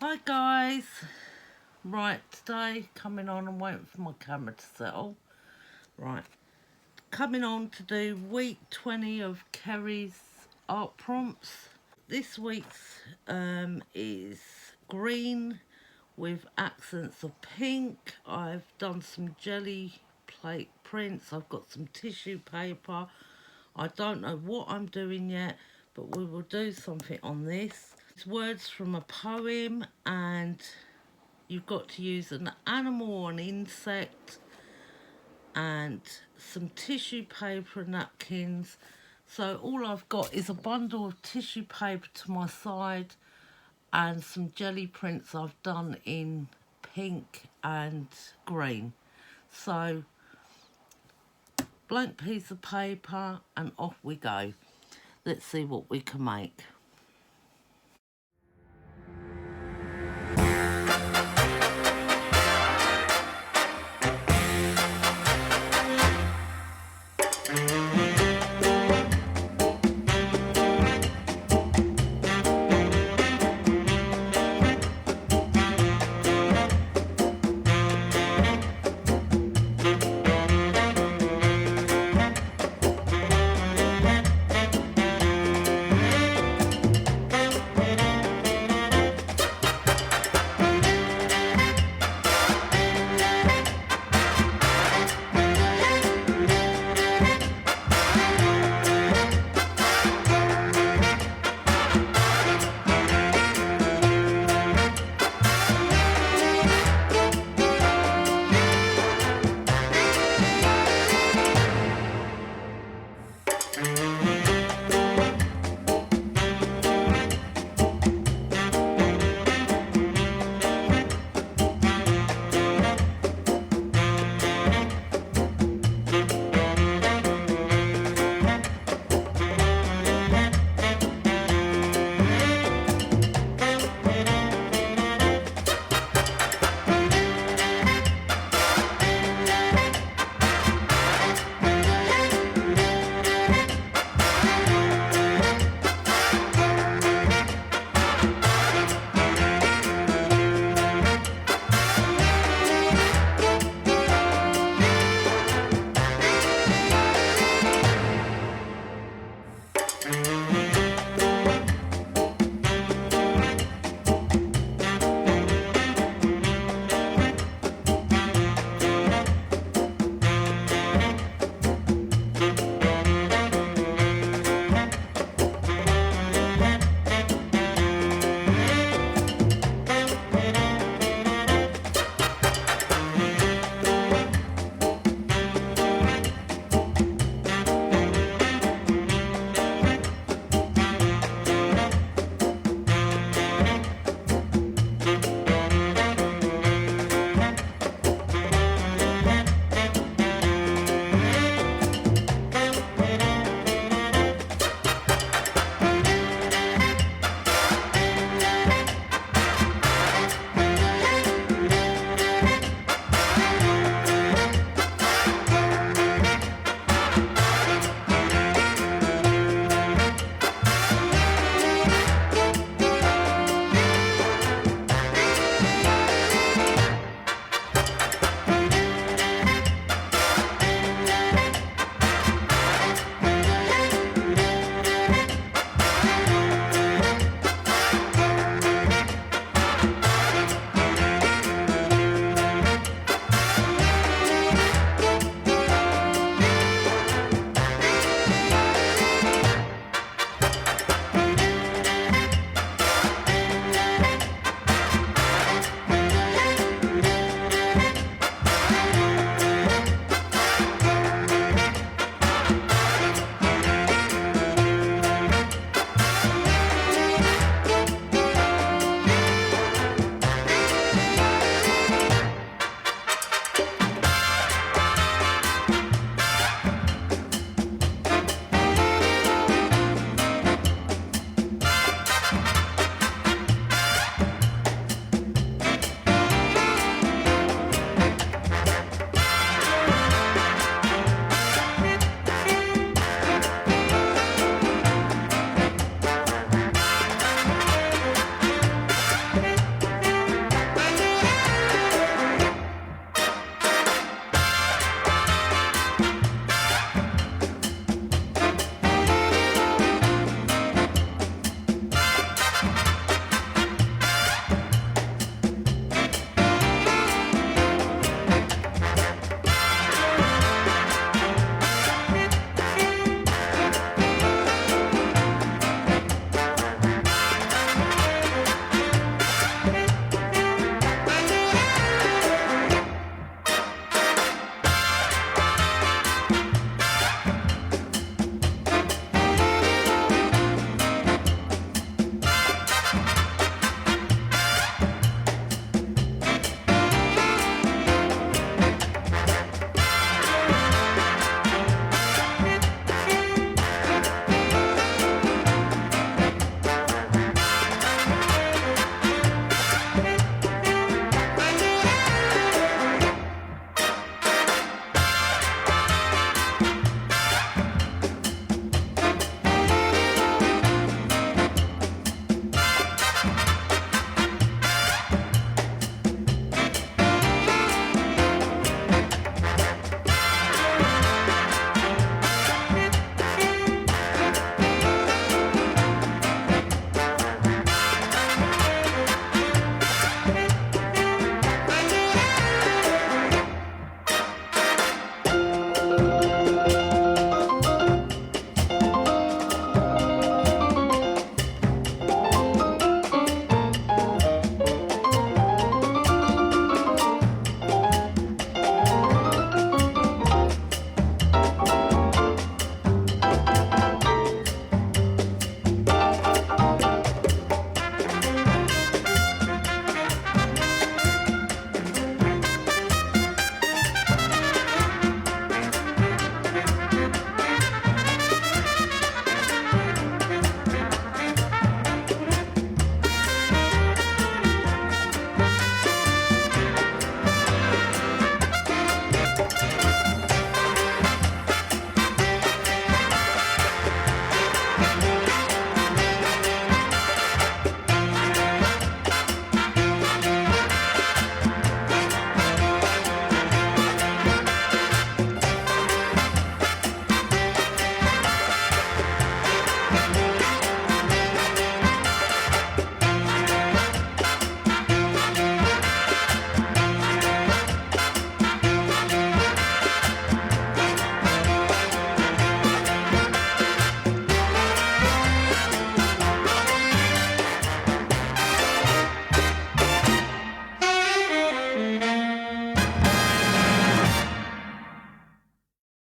Hi guys, right, today coming on and waiting for my camera to settle. Right, coming on to do week 20 of Kerry's art prompts. This week's is green with accents of pink. I've done some jelly plate prints. I've got some tissue paper. I don't know what I'm doing yet, but we will do something on this. It's words from a poem, and you've got to use an animal or an insect and some tissue paper and napkins. So all I've got is a bundle of tissue paper to my side and some jelly prints I've done in pink and green. So blank piece of paper and off we go. Let's see what we can make.